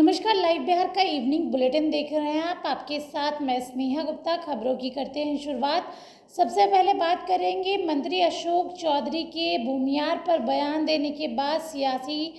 नमस्कार, लाइव बिहार का evening bulletin देख रहे हैं आप। आपके साथ मैं स्नेहा गुप्ता। खबरों की करते हैं शुरुआत। सबसे पहले बात करेंगे मंत्री अशोक चौधरी के भूमियार पर बयान देने के बाद सियासी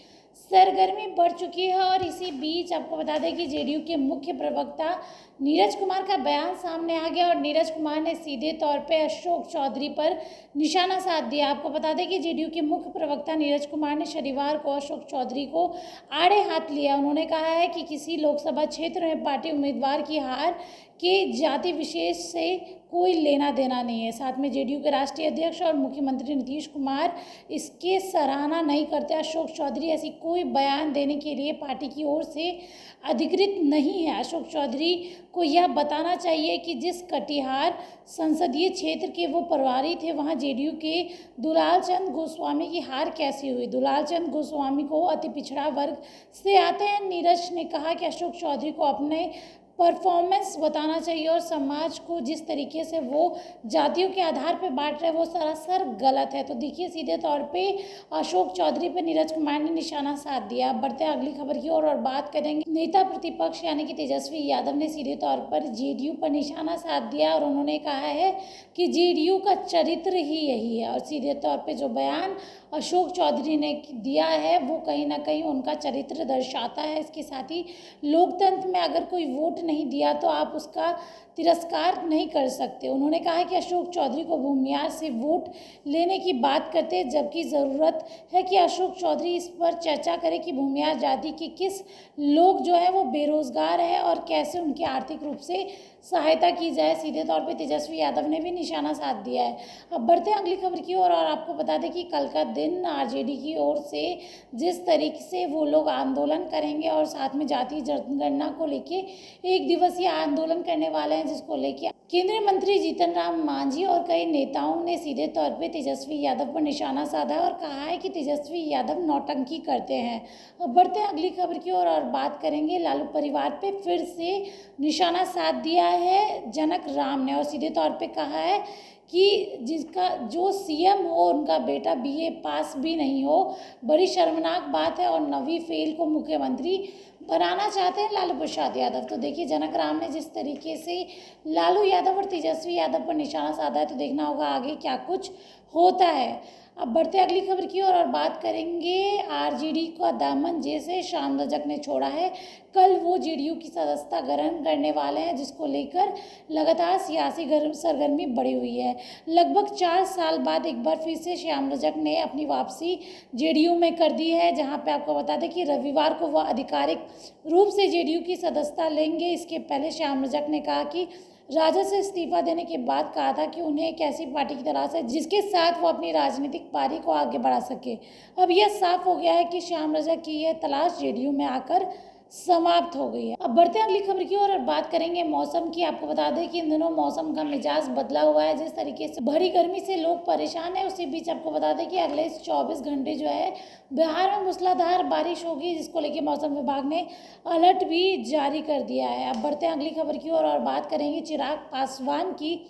सरगर्मी बढ़ चुकी है और इसी बीच आपको बता दें कि जेडीयू के मुख्य प्रवक्ता नीरज कुमार का बयान सामने आ गया और नीरज कुमार ने सीधे तौर पे अशोक चौधरी पर निशाना साध दिया। आपको बता दें कि जेडीयू के मुख्य प्रवक्ता नीरज कुमार ने शनिवार को अशोक चौधरी को आड़े हाथ लिया। उन्होंने कहा है कि किसी लोकसभा क्षेत्र में पार्टी उम्मीदवार की हार के जाति विशेष से कोई लेना देना नहीं है। साथ में जेडीयू के राष्ट्रीय अध्यक्ष और मुख्यमंत्री नीतीश कुमार इसके सराहना नहीं करते। अशोक चौधरी ऐसी कोई बयान देने के लिए पार्टी की ओर से अधिकृत नहीं है। अशोक चौधरी को यह बताना चाहिए कि जिस कटिहार संसदीय क्षेत्र के वो प्रभारी थे, वहां जेडीयू के दुलाल चंद गोस्वामी की हार कैसी हुई। दुलाल चंद गोस्वामी को अति पिछड़ा वर्ग से आते हैं। नीरज ने कहा कि अशोक चौधरी को अपने परफॉर्मेंस बताना चाहिए और समाज को जिस तरीके से वो जातियों के आधार पर बांट रहे हैं वो सरासर गलत है। तो देखिए, सीधे तौर पे अशोक चौधरी पे नीरज कुमार ने निशाना साध दिया। अब बढ़ते हैं अगली खबर की ओर और बात करेंगे। नेता प्रतिपक्ष यानी कि तेजस्वी यादव ने सीधे तौर पर जेडीयू पर निशाना साध दिया और उन्होंने कहा है कि जेडीयू का चरित्र ही यही है। और सीधे तौर पर जो बयान अशोक चौधरी ने दिया है वो कहीं ना कहीं उनका चरित्र दर्शाता है। इसके साथ ही लोकतंत्र में अगर कोई वोट नहीं दिया तो आप उसका तिरस्कार नहीं कर सकते। उन्होंने कहा कि अशोक चौधरी को भूमियार से वोट लेने की बात करते हैं, जबकि ज़रूरत है कि अशोक चौधरी इस पर चर्चा करें कि भूमियार जाति के किस लोग जो है वो बेरोजगार है और कैसे उनकी आर्थिक रूप से सहायता की जाए। सीधे तौर पे तेजस्वी यादव ने भी निशाना साध दिया है। अब बढ़ते हैं अगली खबर की ओर और आपको बता दें कि कल का दिन आरजेडी की ओर से जिस तरीके से वो लोग आंदोलन करेंगे और साथ में जातीय जनगणना को लेके एक दिवसीय आंदोलन करने वाले हैं, जिसको लेके केंद्रीय मंत्री जीतन राम मांझी और कई नेताओं ने सीधे तौर पे तेजस्वी यादव पर निशाना साधा और कहा है कि तेजस्वी यादव नौटंकी करते हैं। अब बढ़ते हैं अगली खबर की ओर और बात करेंगे लालू परिवार पे फिर से निशाना साध दिया है जनक राम ने और सीधे तौर पे कहा है कि जिसका जो सीएम हो उनका बेटा बीए पास भी नहीं हो, बड़ी शर्मनाक बात है और नवी फेल को मुख्यमंत्री बनाना चाहते हैं लालू प्रसाद यादव। तो देखिए, जनक राम ने जिस तरीके से लालू यादव और तेजस्वी यादव पर निशाना साधा है, तो देखना होगा आगे क्या कुछ होता है। अब बढ़ते अगली खबर की ओर और बात करेंगे आरजेडी का दामन जैसे श्याम रजक ने छोड़ा है। कल वो जेडीयू की सदस्यता ग्रहण करने वाले हैं, जिसको लेकर लगातार सियासी सरगर्मी बढ़ी हुई है। लगभग 4 साल बाद एक बार फिर से श्याम रजक ने अपनी वापसी जेडीयू में कर दी है, जहां पे आपको बता दें कि रविवार को वह आधिकारिक रूप से जेडीयू की सदस्यता लेंगे। इसके पहले श्याम रजक ने कहा कि राजद से इस्तीफा देने के बाद कहा था कि उन्हें एक ऐसी पार्टी की तलाश है जिसके साथ वो अपनी राजनीतिक पारी को आगे बढ़ा सके। अब यह साफ हो गया है कि श्याम रजक की यह तलाश जेडीयू में आकर समाप्त हो गई है। अब बढ़ते हैं अगली खबर की ओर और बात करेंगे मौसम की। आपको बता दें कि इन दिनों मौसम का मिजाज बदला हुआ है। जिस तरीके से भरी गर्मी से लोग परेशान है, उसी बीच आपको बता दें कि अगले 24 घंटे जो है बिहार में मूसलाधार बारिश होगी, जिसको लेकर मौसम विभाग ने अलर्ट भी जारी कर दिया है। अब बढ़ते हैं अगली खबर की ओर और बात करेंगे चिराग पासवान की।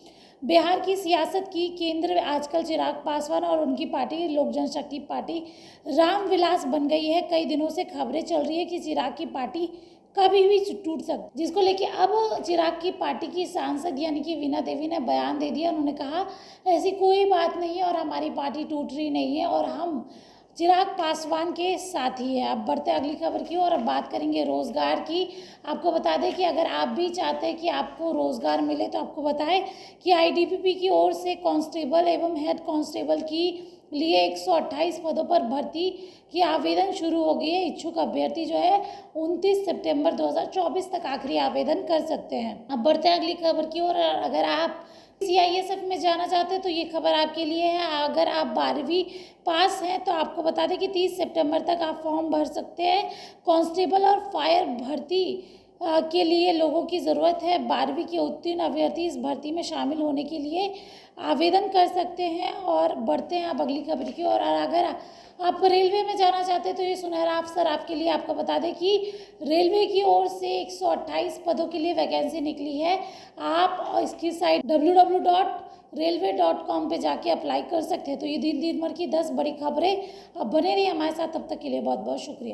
बिहार की सियासत की केंद्र आजकल चिराग पासवान और उनकी पार्टी लोक जनशक्ति पार्टी रामविलास बन गई है। कई दिनों से खबरें चल रही है कि चिराग की पार्टी कभी भी टूट सकती, जिसको लेके अब चिराग की पार्टी की सांसद यानी कि वीणा देवी ने बयान दे दिया। उन्होंने कहा ऐसी कोई बात नहीं है और हमारी पार्टी टूट रही नहीं है और हम चिराग पासवान के साथी है। अब बढ़ते अगली खबर की और अब बात करेंगे रोजगार की। आपको बता दें कि अगर आप भी चाहते हैं कि आपको रोजगार मिले तो आपको बताएं कि आईटीबीपी की ओर से कांस्टेबल एवं हेड कांस्टेबल की लिए 128 पदों पर भर्ती की आवेदन शुरू हो गई है। इच्छुक अभ्यर्थी जो है 29 सितंबर 2024 तक आखिरी आवेदन कर सकते हैं। अब बढ़ते हैं अगली खबर की ओर। अगर आप सीआईएसएफ में जाना चाहते हैं तो ये खबर आपके लिए है। अगर आप 12वीं पास हैं तो आपको बता दें कि 30 सितंबर तक आप फॉर्म भर सकते हैं। कांस्टेबल और फायर भर्ती के लिए लोगों की ज़रूरत है। 12वीं के उत्तीर्ण अभ्यर्थी इस भर्ती में शामिल होने के लिए आवेदन कर सकते हैं। और बढ़ते हैं अब अगली खबर की ओर। और अगर आप रेलवे में जाना चाहते हैं तो ये सुनहरा अवसर आपके लिए। आपको बता दें कि रेलवे की ओर से 128 पदों के लिए वैकेंसी निकली है। आप इसकी साइट www.railway.com पे जाके अप्लाई कर सकते हैं। तो ये दिन भर की 10 बड़ी खबरें। अब बने रहिए हमारे साथ, तब तक के लिए बहुत बहुत शुक्रिया।